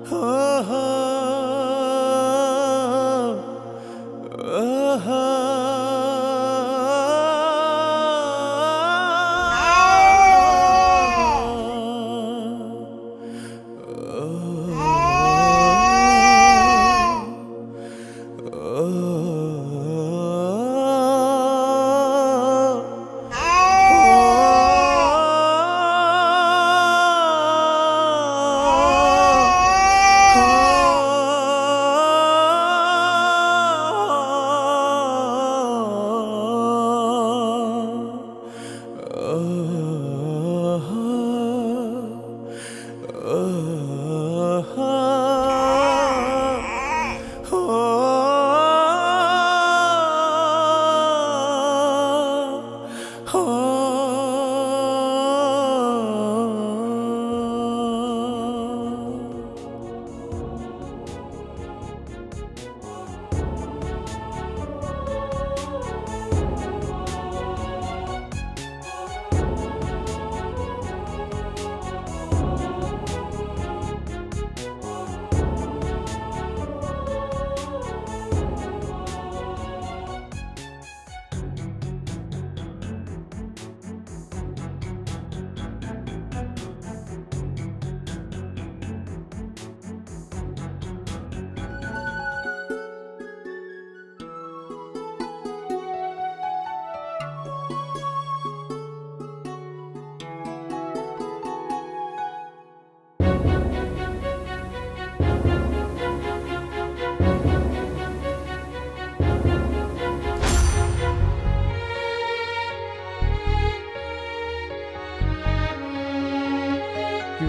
কি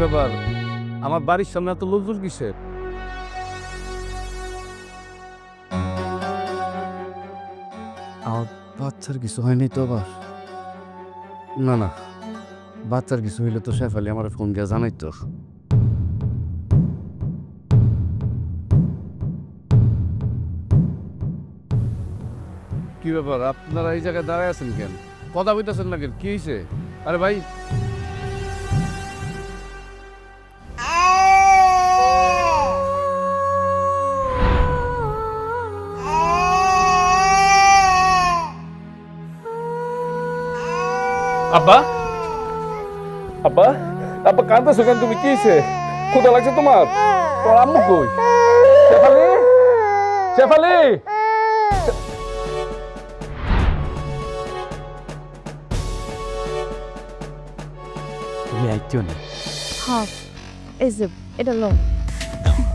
ব্যাপার, আমার বাড়ির সামনে এত লোকজন কিসের? আমার বাচ্চার কিছু হয়নি তো আবার? না না, বাচ্চার কিছু হইলে তো শেফালি আমার ফোন দিয়ে জানাই তো। কি ব্যাপার, আপনারা এই জায়গায় দাঁড়ায় আছেন কেন? কথা বলতেছেন না কেন? কি হয়েছে? আরে ভাই, আব্বা আব্বা আব্বা কাঁদতেছো কেন তুমি? কি হয়েছে? ক্ষুধা লাগছে তোমার? তোর আম্মু কই? শেফালি, শেফালি, তুমি আইতেও না? হ্যাঁ, এই যে এটা লো,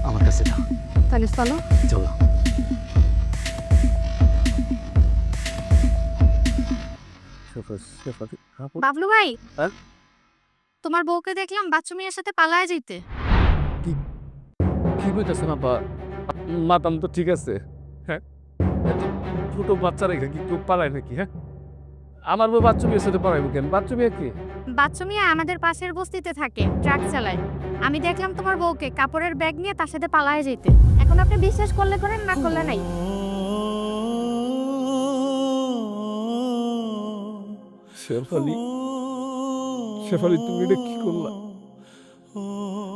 আমার কাছে দাও। তাহলে চলো। চলো। বাবলু ভাই, হ্যাঁ? তোমার বউকে দেখলাম বাচ্চু মিয়ার সাথে পালায় যেতে। কি বলতেছেন আব্বা? মাতাম তো ঠিক আছে, হ্যাঁ? এত ছোট বাচ্চা রেখে কি কেউ পালায় নাকি? হ্যাঁ, আমার বউ বাচ্চু বিয়ের সাথে পালাইব কেন? বাচ্চু বিয়ে কি? বাচ্চু মিয়া আমাদের পাশের বস্তিতে থাকে, ট্রাক চালায়। আমি দেখলাম তোমার বউকে কাপড়ের ব্যাগ নিয়ে তার সাথে পালায় যেতে। এখন আপনি বিশ্বাস করলে করেন, না করলে নাই। শেফালি, শেফালি, তুমি এটা কি করলা?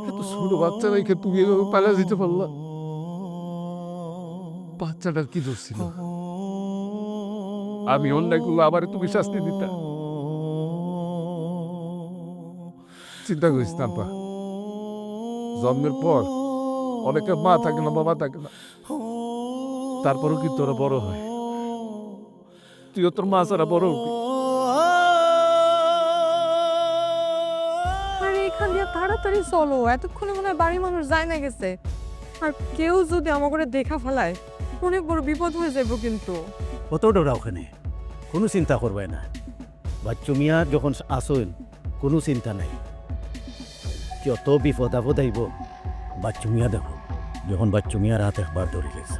এত ছোট বাচ্চা রেখে তুমি এভাবে পালা যেতে পারলা? বাচ্চাটার কি দোষ ছিল? আমি অন্যায় করলে আবার তুমি শাস্তি দিতা। চিন্তা করিস না আব্বা, জন্মের পর অনেকের মা থাকে না, বাবা থাকে না, তারপরও কিন্তু ওরা বড় হয়। তুইও তোর মা ছাড়া বড় হবি। আরে এখান দিয়ে তাড়াতাড়ি চলো, এতক্ষণে মনে হয় বাড়ির মানুষ যায় না গেছে। আর কেউ যদি আমার করে দেখা ফেলায় অনেক বড় বিপদ হয়ে যাবো কিন্তু। কত ডরা ওখানে, কোনো চিন্তা করবে না। বাচ্চু মিয়া যখন আসেন কোনো চিন্তা নাই, যত বিপদ আপদ আইব বাচ্চু মিয়া দেখো। যখন বাচ্চু মিয়ার হাত একবার ধরে গেছে,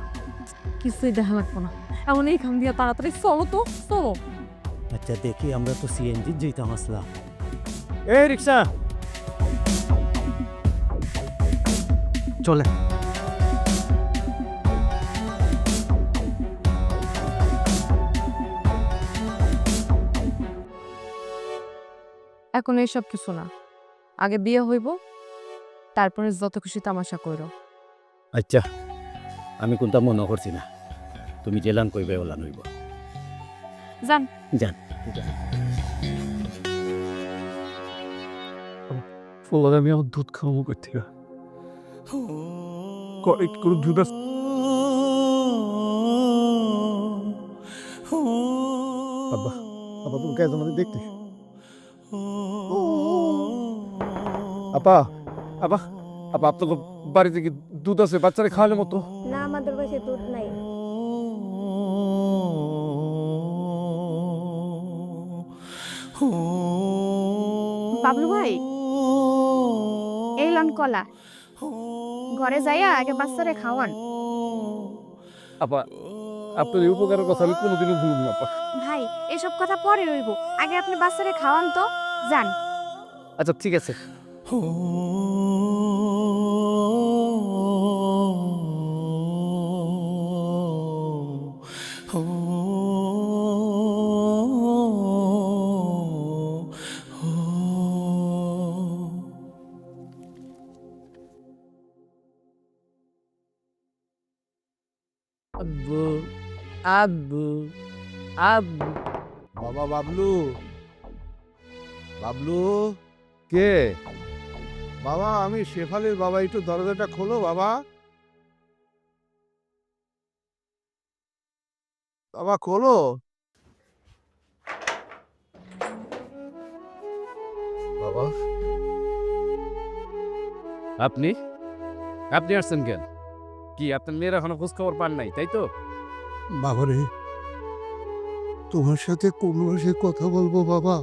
কিছুই দেখা লাগবো না, এমন এইখান দিয়ে তাড়াতাড়ি চলো তো, চলো। আচ্ছা দেখি, আমরা তো সিএনজি যেতাম আসলাম। এই রিক্সা চলে। এখন এইসব কিছু না, আগে বিয়ে হইব, তারপরে যত খুশি তামাশা করো। আচ্ছা আমি কোনটা মনে করছি না, তুমি জেলান কইবে ওলা নইব। যান। যান ফলে আমি আমার দুধ খাওয়াবো কোথা থেকে? একটু করে দুধ আছে? আব্বা, আব্বা তুমি কে তোমাদের দেখতে? আপা, আপা, আপা আপনার বাড়িতে কি দুধ আছে বাচ্চারা খাওয়ানোর মতো? না, আমাদের বাসায় দুধ নাই। বাবলু ভাই, এই লন কলা, ঘরে যাইয়া আগে বাচ্চারে খাওয়ান। আপা আপনার এই উপকারের কথা আমি কোনোদিনও ভুলব না আপা। ভাই এসব কথা পরে রইব, আগে আপনি বাচ্চারে খাওয়ান তো। যান। আচ্ছা ঠিক আছে। আব্বু, আব্বু, আব্বু। বাবা বাবলু, বাবলু কে? বাবা আমি শেফালির বাবা, একটু দরজাটা খোলো বাবা। বাবা খোলো। বাবা আপনি আপনি আসছেন কেন? কি আপনার মেয়ের এখনো খোঁজ খবর পান নাই, তাই তো? বাবা রে, তোমার সাথে কোন ভাষায় কথা বলবো বাবা?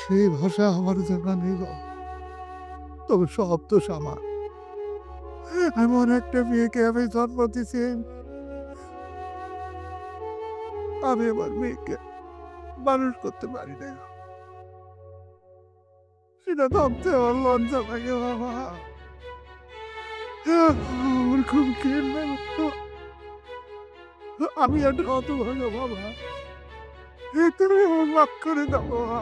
সেই ভাষা আমার জানা নেই বাবা। তবে সব তো আমার। এমন একটা মেয়েকে আমি জন্ম দিয়েছি, আমি আমার মেয়েকে মানুষ করতে পারি না। সেটা ভাবতে আমার লজ্জা লাগে বাবা। আমার খুব ঘৃণা লাগে। আমি একটা অত ভালো বাবা, তুমি আমার মাফ করে দাও বাবা।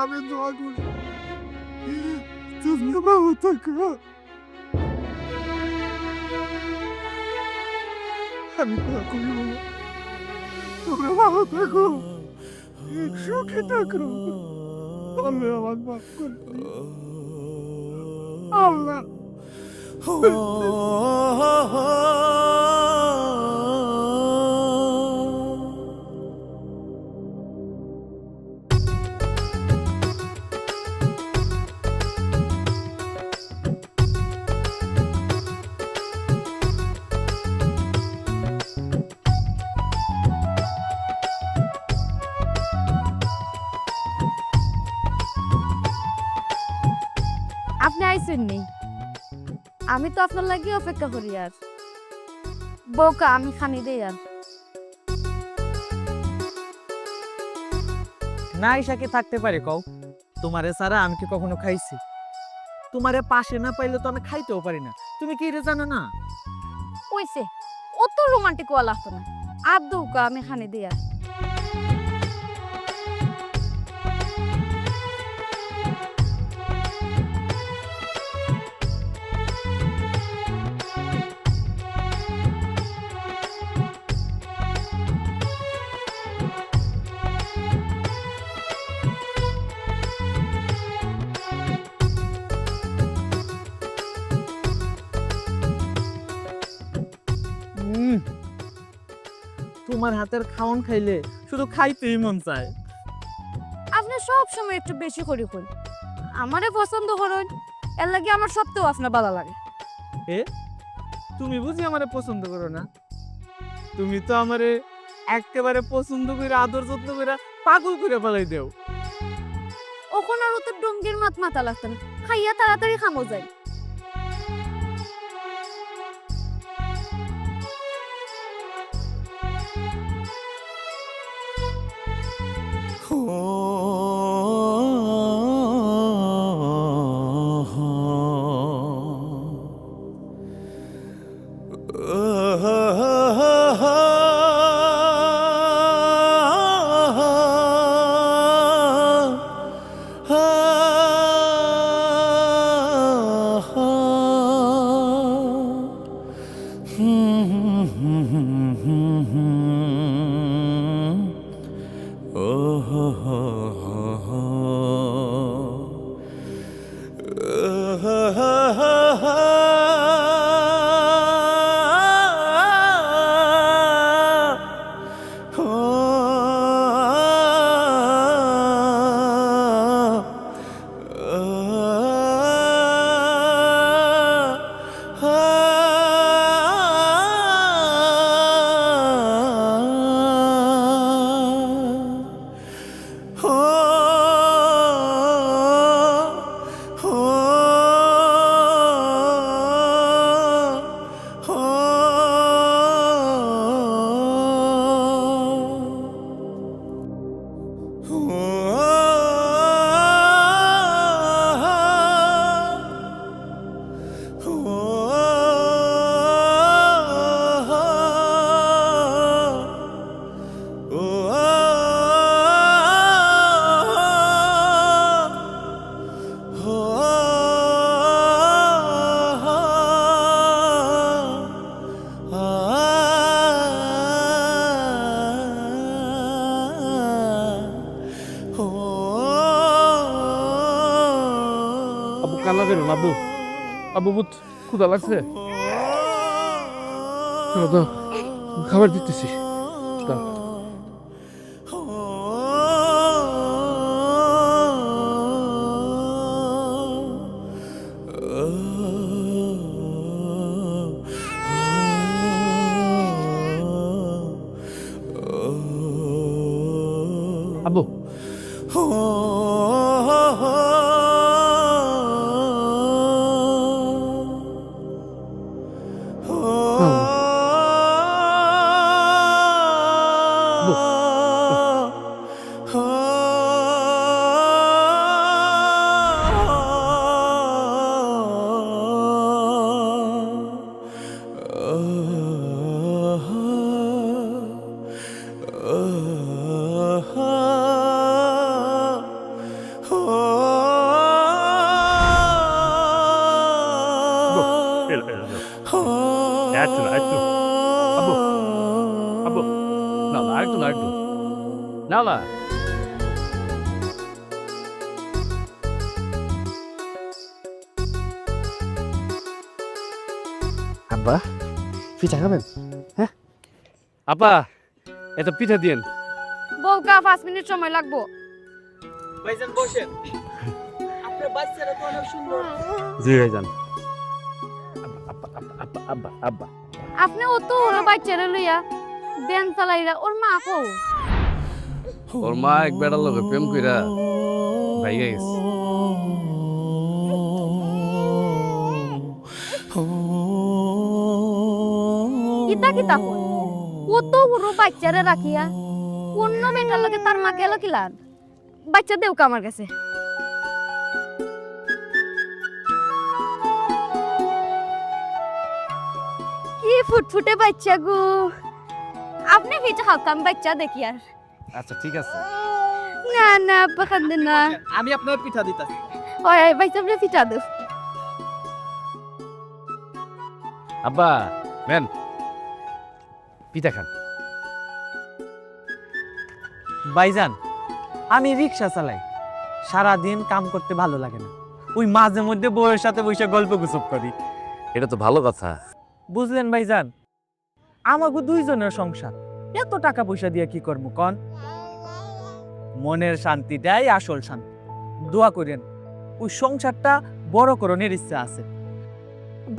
আমি দোয়া করি তুমি ভালো থাকো। আমি দোয়া করি বাবা, তোমরা ভালো থাকো, সুখে থাকো। আল্লাহ আমার মাফ করে দিও। আল্লাহ আপনি আইসেন নি, আমি তো আপনার লাগি অপেক্ষা করি। আর বউকা আমি খানি দেই। আর না ঈশাকে থাকতে পারে কও? তোমারে ছাড়া আমি কি কখনো খাইছি? তোমারে পাশে না পাইলে তো আমি খাইতেও পারি না। তুমি কি রে জানো না? কইছে অত রোমান্টিক ওয়া লাগতো না। আর দৌকা আমি খানি দেই। আর তোমার হাতের খাওন খাইলে শুধু খাইতেই মন চায়। আপনি সব সময় একটু বেশি করে কই, আমারে পছন্দ করেন, এর লাগি আমার সবতেও আপনার ভালো লাগে। তুমি বুঝি আমারে পছন্দ করো না? তুমি তো আমারে একেবারে পছন্দ করে আদর যত্ন করে পাগল করে ফেলাই দেও। ওখন আর তো ডঙ্গির মাথা লাগতো না, খাইয়া তাড়াতাড়ি খামো যায়। ah আব্বু কান্না করুন আব্বু। আব্বু বুত ক্ষুধা লাগছে? দাও, খাবার দিতেছি। দাও। আব্বু আরেকটু না না আব্বা পিঠা খাবেন? আপা এটা পিঠা দিয়েন। বউকা 5 মিনিট সময় লাগবো। ভাইজান বসেন। আপনার বাচ্চারা তো অনেক সুন্দর। জি ভাইজান। আব্বা আব্বা আপনি ও তো ওর বাচ্চারা লইয়া বেন চালাইরা ওর মা কো? ওর মা এক বেড়ার লগে প্রেম কইরা ভাইগা গেছে। কিতা কিতা কই? ও তো ওর বাচ্চারা রাখিয়া অন্য বেটার লগে তার মা গেল কিলান? বাচ্চা দেউকা আমার কাছে। কি ফুটফুটে বাচ্চা গো। আপনি পিঠা খাও, আমি বাচ্চা দেখি আর। আচ্ছা ঠিক আছে। না না আব্বা খান্দে না। আমি আপনার পিঠা দিতাছি। ওই বাচ্চা আপনি পিঠা দাও। আব্বা মেন পিঠা খান। ভাইজান আমি রিক্সা চালাই, সারা দিন কাম করতে ভালো লাগে না, ওই মাঝে মধ্যে বউয়ের সাথে বসে গল্প গুজব করি। এটা তো ভালো কথা। বুঝলেন ভাইজান, আমাকে দুইজনের সংসার, এত টাকা পয়সা দিয়ে কি করবো কন? মনের শান্তিটাই আসল শান্তি। দোয়া করেন ওই সংসারটা বড় করণের ইচ্ছা আছে।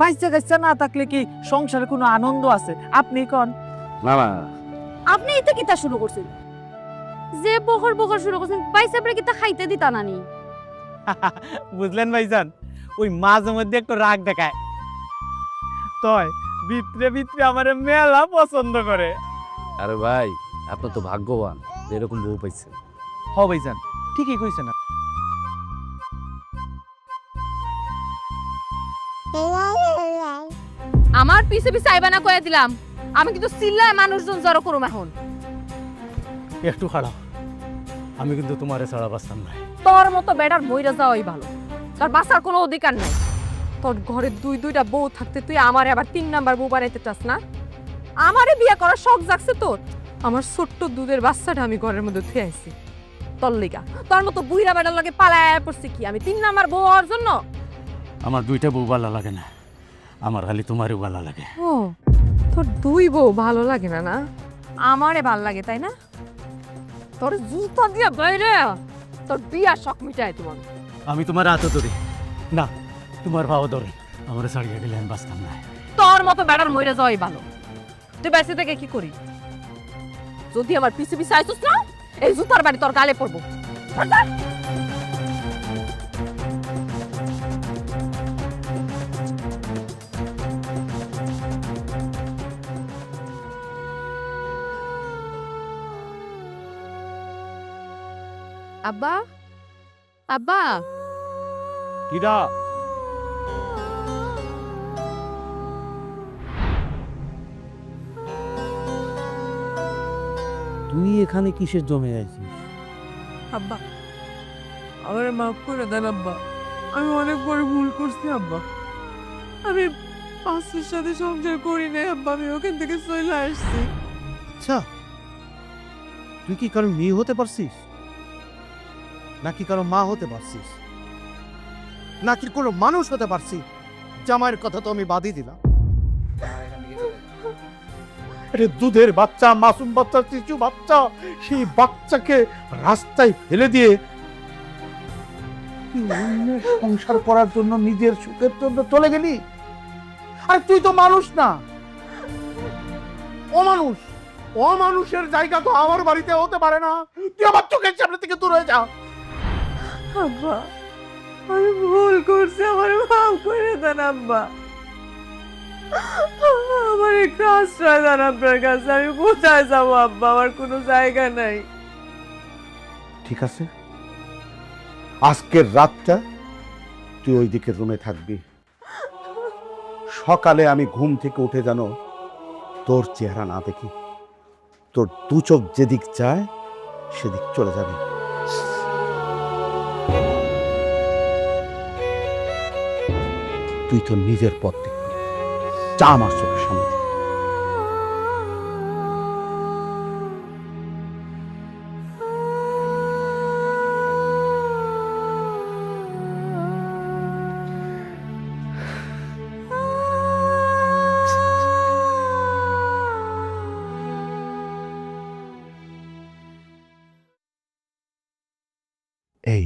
বাচ্চা কাচ্চা না থাকলে কি সংসারে কোনো আনন্দ আছে? আপনি কন। না না আপনি এটা কিতা শুরু করছেন? যে বকর বকর শুরু করছেন, বাইসা পরে কিতা খাইতে দিতা নানি? বুঝলেন ভাইজান, ওই মাঝে মধ্যে একটু রাগ দেখায়, তয় ভিতরে ভিতরে আমার মেলা পছন্দ করে। আরে ভাই আপনি তো ভাগ্যবান যে এরকম বউ পাইছেন। হ ভাইজান ঠিকই কইছে না। আমার পিছে পিছে আইবা না কইয়া দিলাম। আমি কিন্তু চিল্লায় মানুষজন জড়ো করুম এখন। একটু খারাপ, আমি কিন্তু তোমারে ছাড়া বাঁচতাম না। তোর মতো বেটার মইরা যাওয়াই ভালো, তোর বাঁচার কোনো অধিকার নাই। তোর ঘরে দুইটা বউ থাকতে তুই আমারে আবার 3 নাম্বার বউ বানাইতে চাস না? আমারে বিয়ে করার শখ জাগছে তোর? আমার ছোট্ট দুধের বাচ্চাটা আমি ঘরের মধ্যে থুয়ে আইছি তোর লিগা। তোর মতো বুইরা বেটার লগে পালায় পড়ছি কি আমি 3 নাম্বার বউ হওয়ার জন্য? আমার দুইটা বউ ভালো লাগে না, আমার খালি তোমারও ভালো লাগে। ও তোর দুই বউ ভালো লাগে না না, আমারে ভাল লাগে তাই না? তোর জুতা দিয়া বাইরে তোর বিয়া শখ মিটাই তোমার। আমি তোমার হাতও ধরি না, তোমার ভাও ধরে, আমার ছাড়িয়ে গেলে আমি বাঁচতাম না। তোর মতো বেড়ার মইরা যাওয়াই ভালো। তুই বেঁচে থেকে কি করি? যদি আমার পিছে পিছে আইছিস না, এই জুতার বাড়ি তোর গালে পড়বো। আব্বা, আব্বা, কিরা তুই এখানে কিসের জমে আছিস? আব্বা আমার মাফ করে দেন আব্বা, আমি অনেক বড় ভুল করছি আব্বা। আমি পাশের সাথে সংসার করি নাই আব্বা, আমি ওখান থেকে চলে আসছি। আচ্ছা, তুই কি কারো মেয়ে হতে পারছিস, নাকি কারো মা হতে পারছিস, নাকি কোনো মানুষ হতে পারছিস? জামাইয়ের কথা তো আমি বাদই দিলাম। আরে দুধের বাচ্চা, মাসুম বাচ্চা, শিশু বাচ্চা, সেই বাচ্চাকে রাস্তায় ফেলে দিয়ে তুই অন্যের সংসার করার জন্য, নিজের সুখের জন্য চলে গেলি। আরে তুই তো মানুষ না, অমানুষ। অমানুষের জায়গা তো আমার বাড়িতে হতে পারে না। তুই আমার চোখের সামনে থেকে দূর হয়ে যা। আব্বা আমি ভুল করছি, আমার মাফ করে দেন আব্বা। আমার একটু আশ্রয় দেন আপনার কাছে, আমি কোথায় যাবো আব্বা, আমার কোনো জায়গা নাই। ঠিক আছে, আজকের রাতটা তুই ওই দিকের রুমে থাকবি। সকালে আমি ঘুম থেকে উঠে যেন তোর চেহারা না দেখি। তোর দু চোখ যেদিক যায় সেদিক চলে যাবে। তুই তো নিজের পথ দেখবি, চা আমার চোখের সামনে থেকে। এই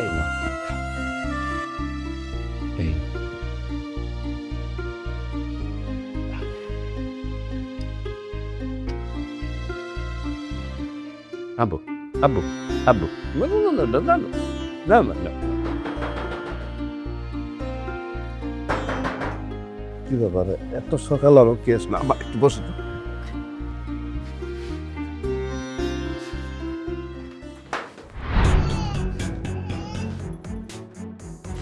এই না, এই আব্বু, আব্বু, আব্বু, না না না না না না না না। কি ব্যাপার, এত সকাল আরো কেস না? আমার একটু বসে তো।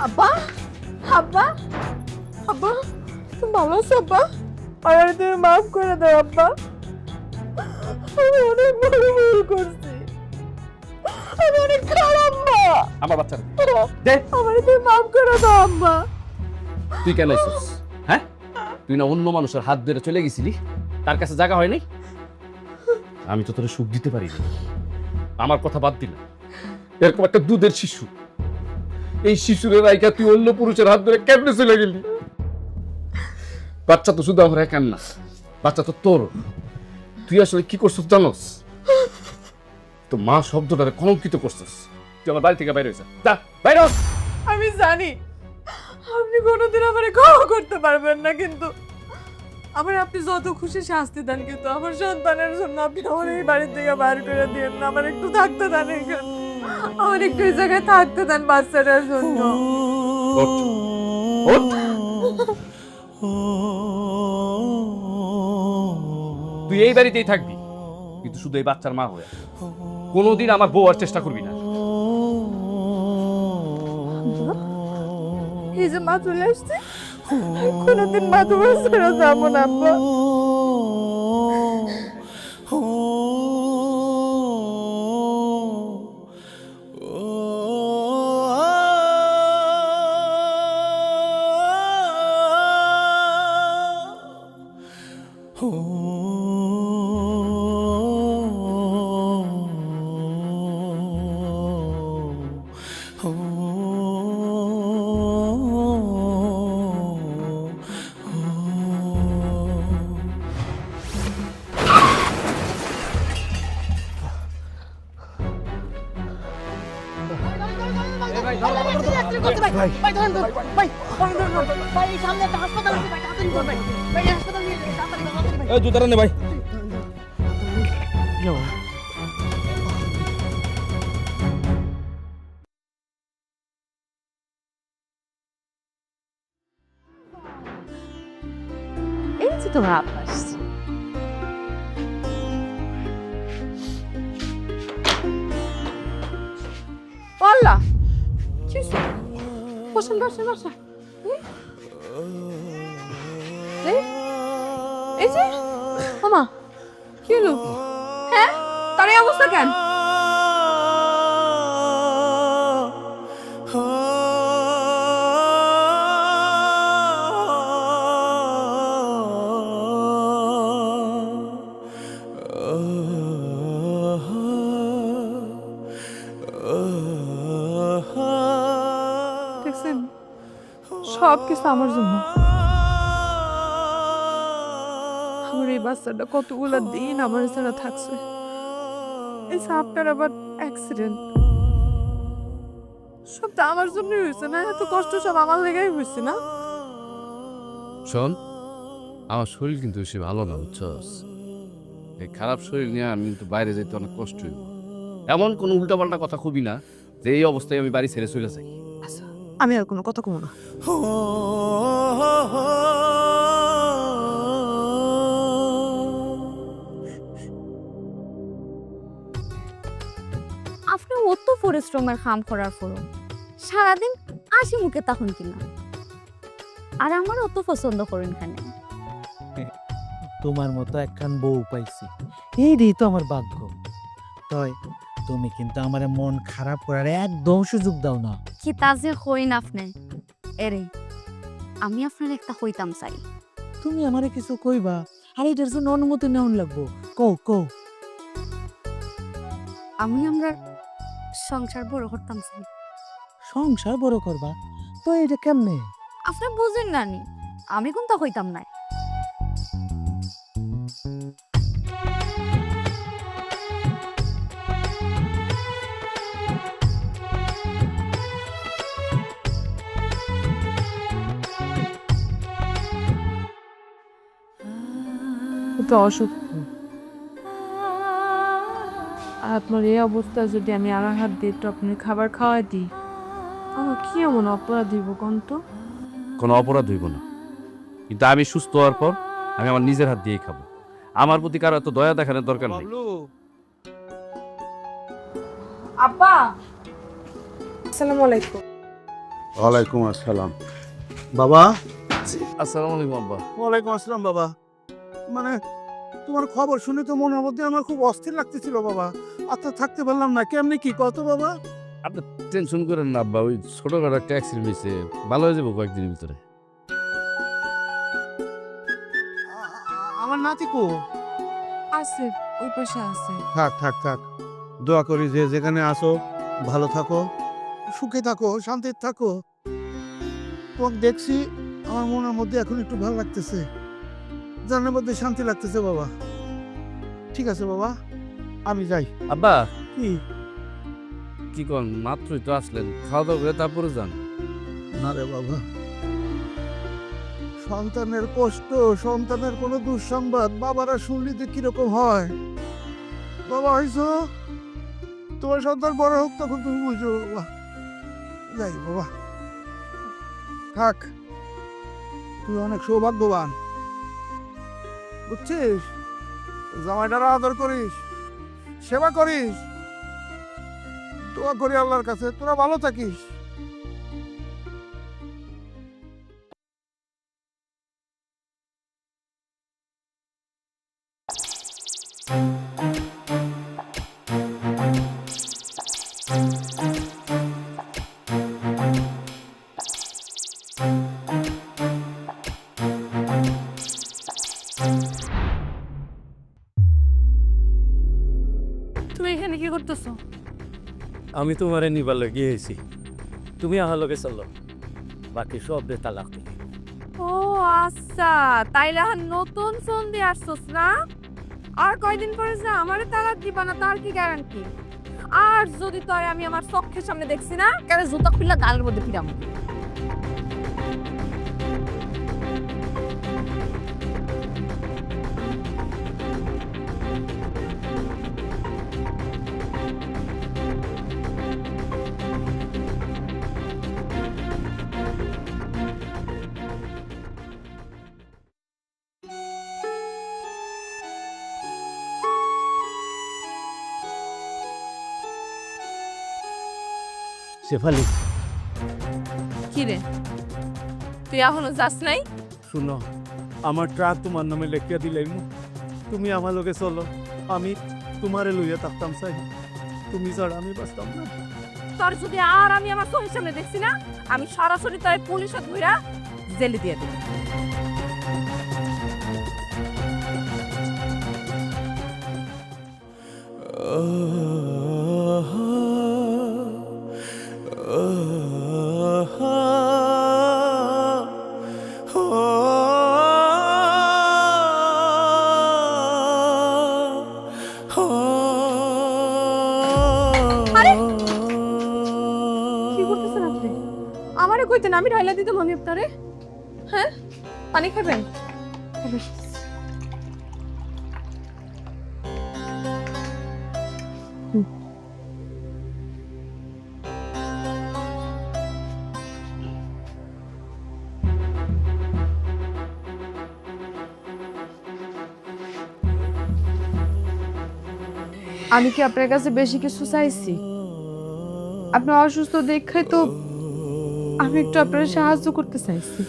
আব্বা, আব্বা, আব্বা, তুমি ভালো আছো আব্বা? আমার তুমি মাফ করে দাও আব্বা, আমি অনেক বড় ভুল করছি, আমি অনেক খারাপ মা। আমার বাচ্চারা আমার তুমি মাফ করে দাও আব্বা। তুই কেন আইছিস? হ্যাঁ, তুই না অন্য মানুষের হাত ধরে চলে গেছিলি, তার কাছে জায়গা হয় নাই? আমি তো তোরে সুখ দিতে পারিনি, আমার কথা বাদ দিলাম। এরকম একটা দুধের শিশু, এই শিশুরের রাইকা তুই অন্য পুরুষের হাত ধরে কেমনে চলে গেলি? বাচ্চা তো শুধু আমার একার না, বাচ্চা তো তোর। তুই আসলে কি করছিস জানোস? তো মা শব্দটারে কলঙ্কিত করছিস। তুই আমার বাড়ি থেকে বাইরে হয়েছে, যা বাইরে হ। আমি জানি আপনি কোনোদিন আমারে ক্ষমা করতে পারবেন না, কিন্তু আমার আপনি যত খুশি শাস্তি দেন, কিন্তু আমার সন্তানের জন্য আপনি আমার এই বাড়ি থেকে বাইর করে দিয়েন না। আমার একটু থাকতে দেন এখানে, আমার একটু এই জায়গায় থাকতে দেন বাচ্চাটার জন্য। ওঠ, ওঠ। তুই এই বাড়িতেই থাকবি, কিন্তু শুধু এই বাচ্চার মা হয়ে। কোনোদিন আমার বউ আর চেষ্টা করবি না। এই যে মা চলে আসছে, কোনোদিন মা তোমার ছেড়ে যাবো না আব্বা। জুতাটা নে ভাই। এই যে তোমার আব্বা আসছে। বললা কি হইছে? বসেন বসেন বসেন। এই যে মামা কি হলো? হ্যাঁ তার এই অবস্থা কেন? দেখছেন সব কিছু আমার জন্য। আমার এই বাচ্চাটা কতগুলা দিন আমার ছাড়া থাকছে। এই সাপটার আবার অ্যাক্সিডেন্ট, সবটা আমার জন্যই হয়েছে না? এত কষ্ট সব আমার লেগেই হয়েছে না? শোন, আমার শরীর কিন্তু বেশি ভালো না, বুঝছস? এই খারাপ শরীর নিয়ে আমি কিন্তু বাইরে যেতে অনেক কষ্ট হইব। এমন কোনো উল্টাপাল্টা কথা খুবই না যে এই অবস্থায় আমি বাড়ি ছেড়ে চলে যাই। আচ্ছা আমি আর কোনো কথা কমো না। আপনি অত পরিশ্রমের কাম করার পরও সারাদিন হাসি মুখে তখন কিনা, আর আমার অত পছন্দ করেন কেন? তোমার মতো একখান বউ পাইছি, এইটাই তো আমার ভাগ্য। তাই তুমি কিন্তু আমার মন খারাপ করার একদম সুযোগ দাও না। কি তা যে হইন আপনি এরে, আমি আপনার একটা হইতাম চাই। তুমি আমারে কিছু কইবা আর এটার জন্য অনুমতি নেওয়ান লাগবো। কও কও। আমি আমরা সংসার বড় করতাম চাই। সংসার বড় করবা? তো এটা কেমনে? আপনি বুঝেন না নি, আমি কোনটা হইতাম না। তো অসুস্থ, আর আপনার এই অবস্থা যদি আমি আর হাত দিয়ে একটু আপনার খাবার খাওয়াই দিই, আমার কি এমন অপরাধ দিব কন্ত? কোনো অপরাধ হইব না, কিন্তু আমি সুস্থ হওয়ার পর আমি আমার নিজের হাত দিয়েই খাবো। আমার প্রতি কারো এত দয়া দেখানোর দরকার নেই। আব্বা আসসালামু আলাইকুম। ওয়ালাইকুম আসসালাম বাবা। আসসালামু আলাইকুম আব্বা। ওয়ালাইকুম আসসালাম বাবা। মানে তোমার খবর শুনে তো মনের মধ্যে আমার খুব অস্থির লাগতেছিল বাবা। আচ্ছা থাকতে পারলাম না, কেমনি কি কত বাবা? আপনি টেনশন করেন না আব্বা, ওই ছোটখাটো একটা অ্যাক্সিডেন্ট হয়েছে, ভালো হয়ে যাবো কয়েকদিনের ভিতরে। আমার নাতি কো? আছে ওই পাশে আছে। থাক থাক থাক, দোয়া করি যে যেখানে আসো ভালো থাকো, সুখে থাকো, শান্তিতে থাকো। তোমাকে দেখছি আমার মনের মধ্যে এখন একটু ভালো লাগতেছে, জানার মধ্যে শান্তি লাগতেছে বাবা। ঠিক আছে বাবা, আমি যাই। আব্বা কি? কি কন, মাত্রই তো আসলেন, খাওয়া দাওয়া করে তারপরে যান। না রে বাবা, সন্তানের কষ্ট, সন্তানের কোনো দুঃসংবাদ বাবারা শুনলে যে কিরকম হয়। বাবা হইছো, তোমার সন্তান বড় হোক তখন তুমি বুঝো বাবা। যাই বাবা, থাক। তুই অনেক সৌভাগ্যবান, বুঝছিস? জামাইটার আদর করিস, সেবা করিস, দোয়া করি আল্লাহর কাছে তোরা ভালো থাকিস। কি করতেছো? আমি তোমারে নিবার লগিয়ে হয়েছি, তুমি আমার লগে চলো, বাকি সব দে তালাক দিলি। ও আচ্ছা, তাইলে আর নতুন ফোন দিয়ে আসছোস না? আর কয়দিন পরে যে আমারে তালাক দিবা না তার কি গ্যারান্টি? আর যদি তোর আমি আমার চোখের সামনে দেখছি না, কেন জুতা খুললা গালের মধ্যে পিরাম। শেফালি, কি রে, তুই এখনো যাস নাই? শুনো, আমার ট্রাক তোমার নামে লেখিয়া দিলাম, তুমি আমার লগে চলো, আমি তোমারে লইয়া থাকতাম চাই, তুমি ছাড়া আমি বাঁচতাম না। তোর যদি আর আমি আমার চোখের সামনে দেখছি না, আমি সরাসরি তোর পুলিশে ধইরা জেলে দিয়ে দেব। কি করতেছেন আপনি? আমারে কইতেন, আমি ঢাইলা দিতাম আমি আপনারে। হ্যাঁ, পানি খাবেন? খাবেন। আমি কি আপনার কাছে বেশি কিছু চাইছি? আপনি অসুস্থ দেখে তো আমি একটু আপনার সাহায্য করতে চাইছি।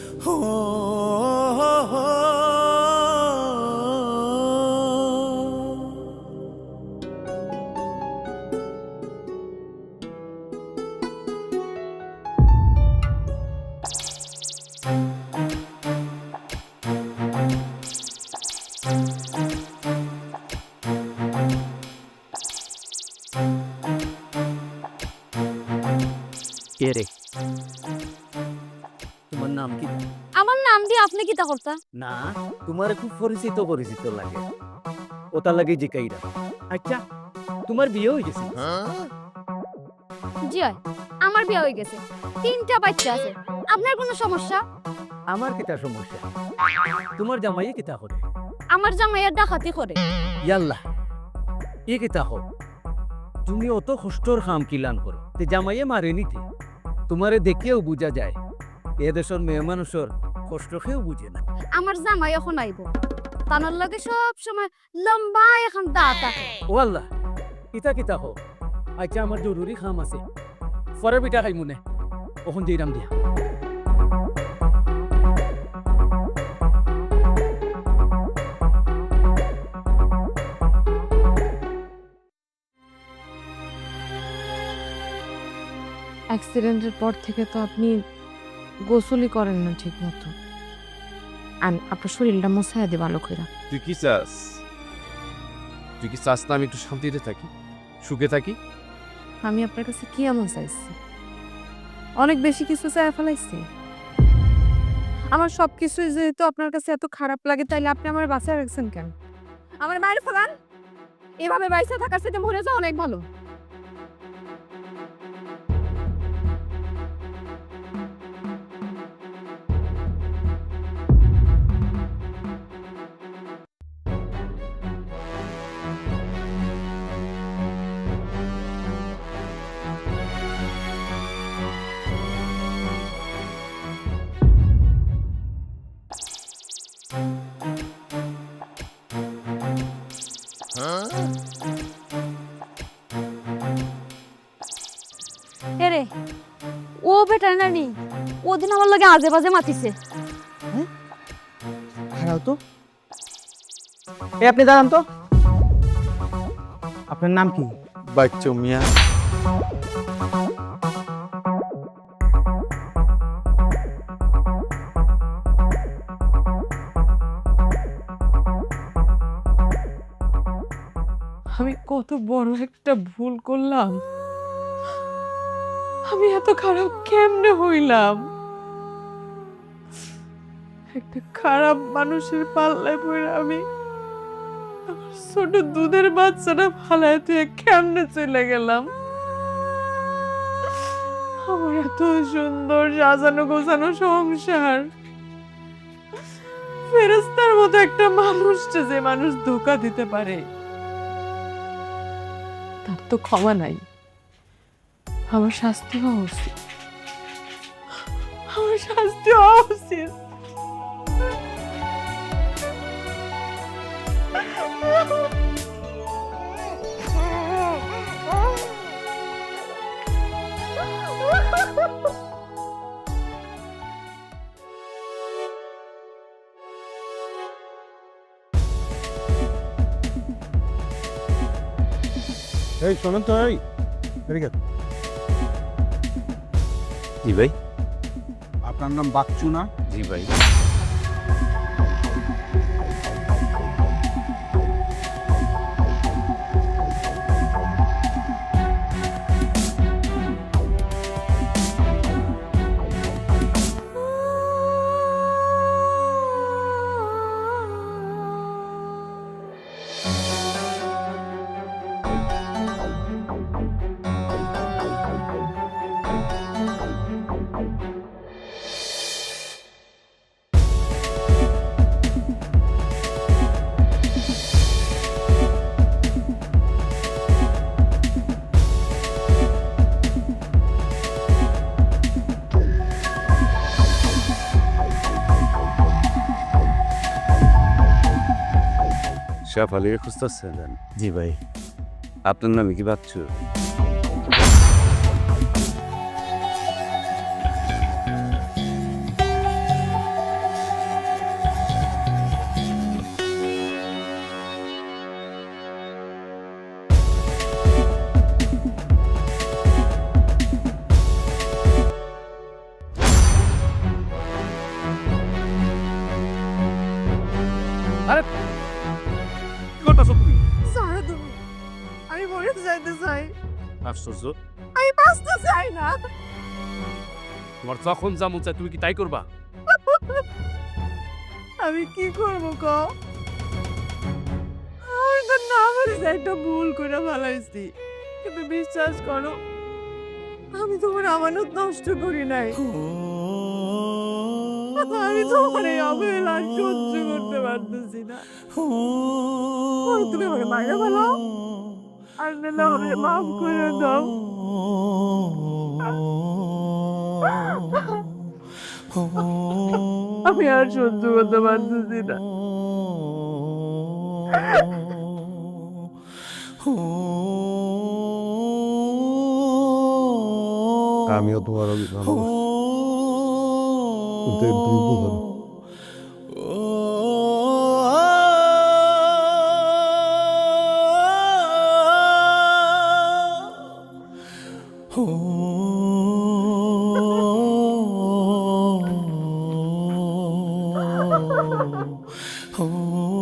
কে রে? তোমার নাম কি? আমার নাম দিয়ে আপনি কি তা করতা? না, তোমার খুব পরিচিত পরিচিত লাগে, ওটা লাগে জিকাইরা। আচ্ছা, তোমার বিয়ে হয়ে গেছে? জি হয়, আমার বিয়ে হয়ে গেছে, 3টা বাচ্চা আছে। আপনার কোনো সমস্যা? আমার কিতা সমস্যা? তোমার জামাইয়ে কিতা করে? আমার জামাইয়ের ডাকাতি করে। ইয়াল্লা, এ কিতা হোক, তুমি অত কষ্টর কাম কিলান করো, তে জামাইয়ে মারে নিতে? তোমারে দেখেও বুঝা যায় এ দেশের মেয়ে মানুষের কষ্ট কেউ বুঝে না। আমার জামাই এখন আইব, তানার লগে সব সময় লম্বা এখন দাঁত থাকে। ও আল্লাহ, কিতা কিতা হোক। আচ্ছা, আমার জরুরি কাম আছে, পরে পিঠা খাই মনে, ওখান দিরাম দিয়া। অ্যাক্সিডেন্টের পর থেকে তো আপনি গোসলই করেন না ঠিক মতো। আপনার শরীরটা মোছায়া দিয়ে ভালো করে। তুই কি চাস? তুই কি চাস না আমি একটু শান্তিতে থাকি, সুখে থাকি? আমি আপনার কাছে কি এমন চাইছি? অনেক বেশি কিছু চাই ফেলাইছি? আমার সব কিছুই যেহেতু আপনার কাছে এত খারাপ লাগে, তাইলে আপনি আমার বাঁচায় রাখছেন কেন? আমার বাইরে ফেলান, এভাবে বাইসা থাকার সাথে মরে যাওয়া অনেক ভালো। এরে, ও বেটার নানি ওদিন আমার লগে আজে বাজে মাতিছে। খারাপ তো। এ আপনি দাঁড়ান তো, আপনার নাম কি? বাচ্চু মিয়া। আমি কত বড় একটা ভুল করলাম। আমি এত খারাপ কেমনে হইলাম? একটা খারাপ মানুষের পাল্লায় পড়ে আমি আমার ছোট দুধের বাচ্চাটা ফালায় তুই কেমনে চলে গেলাম? আমার এত সুন্দর সাজানো গোছানো সংসার, ফেরেশতার মতো একটা মানুষটা যে মানুষ ধোঁকা দিতে পারে, তার তো ক্ষমা নাই। আমার শাস্তি হওয়া উচিত, আমার শাস্তি হওয়া উচিত। এই শোনেন তো, এই এদিকে। জি ভাই। আপনার নাম বাচ্চু না? জি ভাই। শেফালিকে খুঁজতেছেন? জি ভাই। আপনার নামে কি বাচ্চু? কি করতেছো তুমি? ছাড়ো তুমি, আমি মরে যাইতে চাই, আশ্চর্য, আমি বাঁচতে চাই না। তোমার যখন যা মন চায় তুমি কি তাই করবা? আমি কি করবো ক? আমি তো নামের একটা ভুল করে ফেলাইছি, কিন্তু বিশ্বাস করো আমি তোমার আমানত নষ্ট করি নাই। আমি তোমার এই অবহেলা আর সহ্য করতে পারতেছি না। হয় তুমি আমাকে মাইরা ফেলো, আর নাহলে আমাকে মাফ করে দাও। আমি আর সহ্য করতে পারতেছি না। আমিও তোমার অভিভাবক, কিন্তু তুমি বুঝো না। Oh